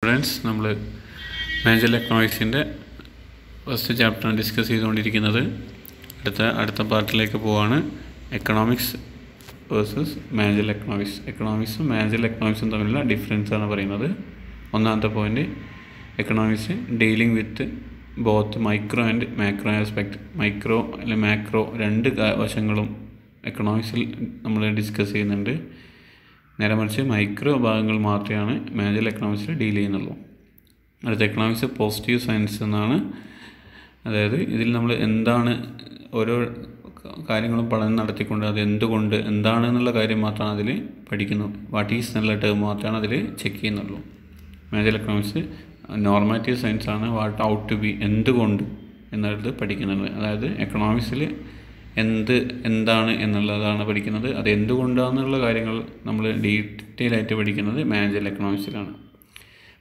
Students, നമ്മൾ managerial എക്കണോമിക്സിൻ്റെ first ചാപ്റ്ററാണ് ഡിസ്കസ് ചെയ്തുകൊണ്ടിരിക്കുന്നത്. അടുത്ത പാർട്ടിലേക്ക് പോവാണ്. Economics versus managerial economics. എക്കണോമിക്സും മാനേജറിയൽ എക്കണോമിക്സും തമ്മിലുള്ള ഡിഫറൻസാണ് പറയുന്നത്. ഒന്നാമത്തെ point, economics dealing with both micro and macro aspect. Micro അല്ലെങ്കിൽ മാക്രോ രണ്ട് വശങ്ങളും എക്കണോമിക്സിൽ നമ്മൾ ഡിസ്കസ് ചെയ്യുന്നുണ്ട്. നേരെ മറിച്ച് മൈക്രോ ഭാഗങ്ങൾ മാത്രമാണ് മാനേജറിയൽ എക്കണോമിക്സിൽ ഡീൽ ചെയ്യുന്നുള്ളൂ. അടുത്ത എക്കണോമിക്സ് പോസിറ്റീവ് സയൻസ് എന്നാണ്. അതായത് ഇതിൽ നമ്മൾ എന്താണ് ഓരോ കാര്യങ്ങളും പഠനം നടത്തിക്കൊണ്ട് അത് എന്തുകൊണ്ട് എന്താണ് എന്നുള്ള കാര്യം മാത്രമാണ് അതിൽ പഠിക്കുന്നു. വാട്ട് ഈസ് എന്നുള്ള ടേം മാത്രമാണ് അതിൽ ചെക്ക് ചെയ്യുന്നുള്ളൂ. മാനേജറിയൽ എക്കണോമിക്സ് നോർമാറ്റീവ് സയൻസ് ആണ്. വാട്ട് ഔട്ട് ടു ബി, എന്തുകൊണ്ട് എന്നുള്ളത് പഠിക്കുന്നുണ്ട്. അതായത് എക്കണോമിക്സിൽ എന്താണ് എന്നുള്ളതാണ് പഠിക്കുന്നത്. അത് എന്തുകൊണ്ടാണെന്നുള്ള കാര്യങ്ങൾ നമ്മൾ ഡീറ്റെയിൽ ആയിട്ട് പഠിക്കുന്നത് മാനേജറിയൽ എക്കണോമിക്സിലാണ്.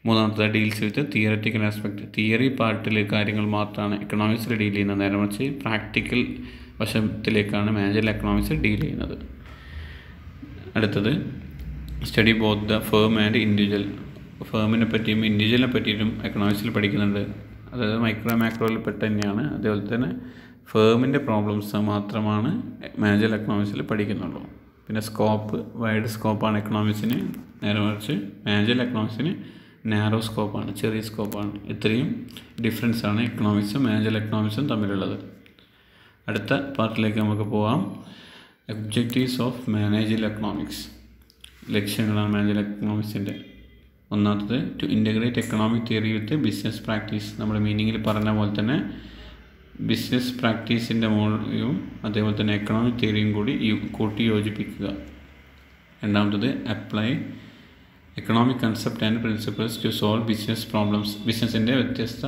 മൂന്നാമത്തെ deals with theoretical aspect. Theory പാർട്ടിൽ കാര്യങ്ങൾ മാത്രമാണ് എക്കണോമിക്സിൽ ഡീൽ ചെയ്യുന്നത്. നേരെ മറിച്ച് പ്രാക്ടിക്കൽ വശത്തിലേക്കാണ് മാനേജറിയൽ എക്കണോമിക്സ് ഡീൽ ചെയ്യുന്നത്. അടുത്തത് study both the firm and individual. ഫേമിനെ പറ്റിയും ഇൻഡിവിജ്വലിനെ പറ്റിയിട്ടും എക്കണോമിക്സിൽ പഠിക്കുന്നുണ്ട്. അതായത് മൈക്രോ മാക്രോയിൽ പെട്ട് തന്നെയാണ്. അതേപോലെ തന്നെ ഫേമിൻ്റെ പ്രോബ്ലംസ് മാത്രമാണ് മാനേജറിയൽ എക്കണോമിക്സിൽ പഠിക്കുന്നുള്ളൂ. പിന്നെ സ്കോപ്പ്, വൈഡ് സ്കോപ്പാണ് എക്കണോമിക്സിന്. നേരെ മറിച്ച് മാനേജറിയൽ എക്കണോമിക്സിന് നാരോ സ്കോപ്പാണ്, ചെറിയ സ്കോപ്പാണ്. ഇത്രയും ഡിഫറൻസാണ് എക്കണോമിക്സും മാനേജറിയൽ എക്കണോമിക്സും തമ്മിലുള്ളത്. അടുത്ത പാർട്ടിലേക്ക് നമുക്ക് പോവാം. Objectives of managerial economics. ലക്ഷ്യങ്ങളാണ് മാനേജറിയൽ എക്കണോമിക്സിൻ്റെ. ഒന്നാമത്തത് to integrate economic theory with business practice. നമ്മുടെ മീനിങ്ങിൽ പറഞ്ഞ പോലെ തന്നെ ബിസിനസ് പ്രാക്ടീസിൻ്റെ മോഡലും അതേപോലെ തന്നെ എക്കണോമിക് തിയറിയും കൂടി കൂട്ടി യോജിപ്പിക്കുക. രണ്ടാമത്തത് apply economic concept and principles to solve business problems. ബിസിനസ്സിൻ്റെ വ്യത്യസ്ത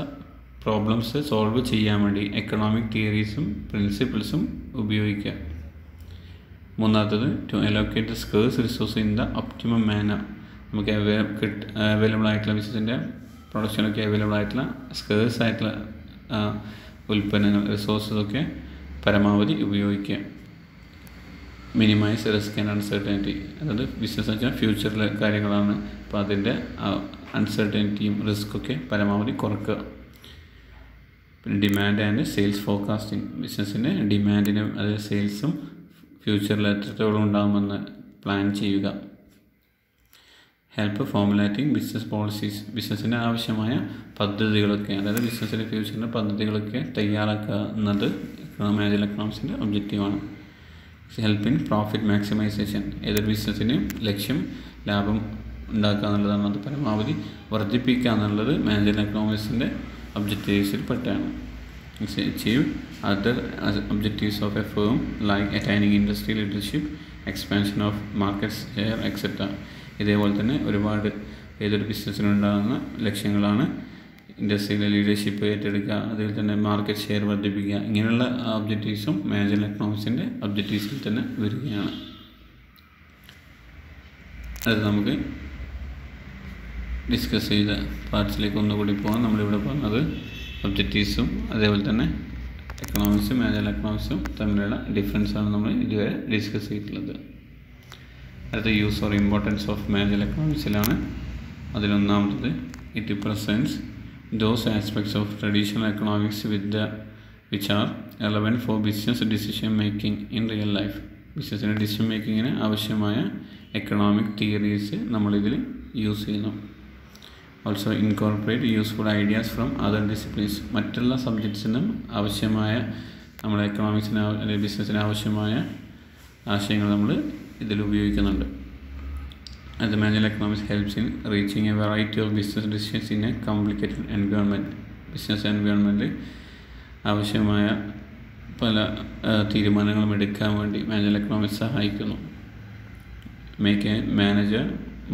പ്രോബ്ലംസ് സോൾവ് ചെയ്യാൻ വേണ്ടി എക്കണോമിക് തിയറീസും പ്രിൻസിപ്പിൾസും ഉപയോഗിക്കുക. മൂന്നാമത്തത് to allocate the scarce resource in the optimum manner. നമുക്ക് അവൈലബിൾ ആയിട്ടുള്ള ബിസിനസ്സിൻ്റെ പ്രൊഡക്ഷനൊക്കെ അവൈലബിൾ ആയിട്ടുള്ള സ്കേഴ്സ് ആയിട്ടുള്ള ഉൽപ്പന്നങ്ങൾ, റിസോഴ്സസൊക്കെ പരമാവധി ഉപയോഗിക്കുക. Minimise risk and uncertainty. അതായത് ബിസിനസ് വെച്ചാൽ ഫ്യൂച്ചറിലെ കാര്യങ്ങളാണ്. അപ്പോൾ അതിൻ്റെ അൺസർട്ടനിറ്റിയും റിസ്ക്കൊക്കെ പരമാവധി കുറക്കുക. പിന്നെ ഡിമാൻഡ് ആൻഡ് സെയിൽസ് ഫോർകാസ്റ്റിംഗ്. ബിസിനസ്സിൻ്റെ ഡിമാൻഡിനും അതായത് സെയിൽസും ഫ്യൂച്ചറിൽ എത്രത്തോളം ഉണ്ടാകുമെന്ന് പ്ലാൻ ചെയ്യുക. Help formulating business policies. ബിസിനസ്സിന് ആവശ്യമായ പദ്ധതികളൊക്കെ, അതായത് ബിസിനസ്സിൻ്റെ ഫ്യൂച്ചറിൻ്റെ പദ്ധതികളൊക്കെ തയ്യാറാക്കുക എന്നത് മാനേജറിയൽ എക്കണോമിക്സിൻ്റെ ഒബ്ജക്റ്റീവാണ്. Help in profit maximisation. ഏതൊരു ബിസിനസ്സിനും ലക്ഷ്യം ലാഭം ഉണ്ടാക്കുക എന്നുള്ളതാണ്. അത് പരമാവധി വർദ്ധിപ്പിക്കുക എന്നുള്ളത് മാനേജറിയൽ എക്കണോമിക്സിൻ്റെ ഒബ്ജക്റ്റീവ്സിൽ പെട്ടാണ്. Achieve other objectives of a firm like attaining industry leadership, expansion of market share etcetera. ഇതേപോലെ തന്നെ ഒരുപാട് ഏതൊരു ബിസിനസ്സിനുണ്ടാകുന്ന ലക്ഷ്യങ്ങളാണ് ഇൻഡസ്ട്രിയിലെ ലീഡർഷിപ്പ് ഏറ്റെടുക്കുക, അതുപോലെ തന്നെ മാർക്കറ്റ് ഷെയർ വർദ്ധിപ്പിക്കുക. ഇങ്ങനെയുള്ള ഒബ്ജക്റ്റീവ്സും മാനേജറിയൽ എക്കണോമിക്സിൻ്റെ ഒബ്ജക്റ്റീവ്സിൽ തന്നെ വരികയാണ്. അത് നമുക്ക് ഡിസ്കസ് ചെയ്ത പാർട്സിലേക്ക് ഒന്നുകൂടി പോകാം. നമ്മളിവിടെ പറഞ്ഞത് ഒബ്ജക്റ്റീവ്സും അതേപോലെ തന്നെ എക്കണോമിക്സും മാനേജറിയൽ എക്കണോമിക്സും തമ്മിലുള്ള ഡിഫറൻസാണ് നമ്മൾ ഇതുവരെ ഡിസ്കസ് ചെയ്തിട്ടുള്ളത്. അടുത്ത use or importance of managerial എക്കണോമിക്സിലാണ്. അതിലൊന്നാമത്തത് it presents those aspects of traditional economics which are relevant for business decision making in real life. ബിസിനസ്സിൻ്റെ ഡിസിഷൻ മേക്കിങ്ങിന് ആവശ്യമായ എക്കണോമിക് തിയറീസ് നമ്മളിതിൽ യൂസ് ചെയ്യുന്നു. Also incorporate useful ideas from other disciplines. മറ്റുള്ള സബ്ജക്ട്സിനും ആവശ്യമായ നമ്മുടെ എക്കണോമിക്സിന് അല്ലെങ്കിൽ ബിസിനസ്സിന് ആവശ്യമായ ആശയങ്ങൾ നമ്മൾ ഇതിൽ ഉപയോഗിക്കുന്നുണ്ട്. അത് managerial economics helps in reaching a variety of business decisions in a complicated environment. Business എൻവയോൺമെൻറ്റിൽ ആവശ്യമായ പല തീരുമാനങ്ങളും എടുക്കാൻ വേണ്ടി മാനേജറിയൽ എക്കണോമിക്സ് സഹായിക്കുന്നു. Make a manager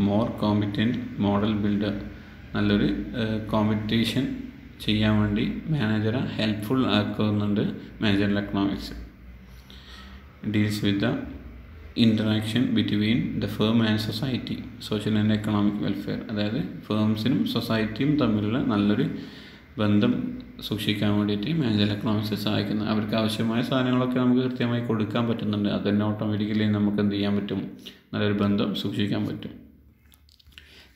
more competent model builder. നല്ലൊരു കോമ്പറ്റീഷൻ ചെയ്യാൻ വേണ്ടി മാനേജറെ ഹെൽപ്ഫുൾ ആക്കുന്നുണ്ട് managerial economics. Deals with the interaction between the firm and society, social and economic welfare. അതായത് ഫേംസിനും സൊസൈറ്റിയും തമ്മിലുള്ള നല്ലൊരു ബന്ധം സൂക്ഷിക്കാൻ വേണ്ടിയിട്ട് മാനേജറിയൽ എക്കണോമിക്സ് സഹായിക്കുന്നത്. അവർക്ക് ആവശ്യമായ സാധനങ്ങളൊക്കെ നമുക്ക് കൃത്യമായി കൊടുക്കാൻ പറ്റുന്നുണ്ട്. അത് തന്നെ ഓട്ടോമാറ്റിക്കലി നമുക്ക് എന്ത് ചെയ്യാൻ പറ്റും, നല്ലൊരു ബന്ധം സൂക്ഷിക്കാൻ പറ്റും.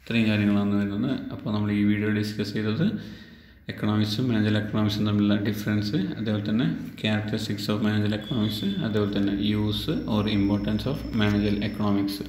ഇത്രയും കാര്യങ്ങളാണ് വരുന്നത്. അപ്പോൾ നമ്മൾ ഈ വീഡിയോ ഡിസ്കസ് ചെയ്തത് എക്കണോമിക്സും മാനേജൽ എക്കണോമിക്സും തമ്മിലുള്ള ഡിഫറൻസ്, അതേപോലെ തന്നെ ക്യാരക്ടറിസ്റ്റിക്സ് ഓഫ് മാനേജൽ എക്കണോമിക്സ്, അതേപോലെ തന്നെ use or importance of managerial economics.